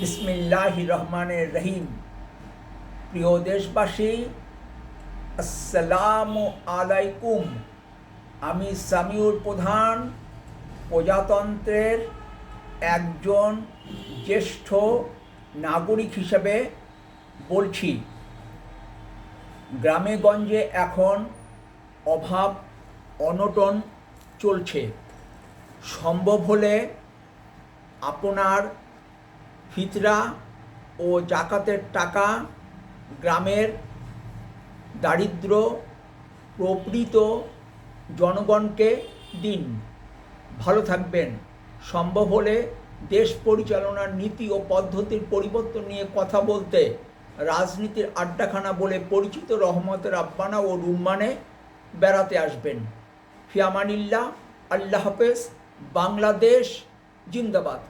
বিসমিল্লাহির রহমানির রহিম। প্রিয় দেশবাসী, আসসালামু আলাইকুম। আমি সামিউর প্রধান প্রজাতন্ত্রের একজন জ্যেষ্ঠ নাগরিক হিসেবে বলছি। গ্রামে গঞ্জে এখন অভাব অনটন চলছে। সম্ভব হলে আপনার ফিতরা ও জাকাতের টাকা গ্রামের দারিদ্র প্রবৃত জনগণকে দিন। ভালো থাকবেন। সম্ভব হলে দেশ পরিচালনার নীতি ও পদ্ধতির পরিবর্তন নিয়ে কথা বলতে রাজনীতির আড্ডাখানা বলে পরিচিত রহমতের আব্বানা ও রুম্মানে বেড়াতে আসবেন। ফি আমানিল্লাহ। আল্লাহ হাফেজ। বাংলাদেশ জিন্দাবাদ।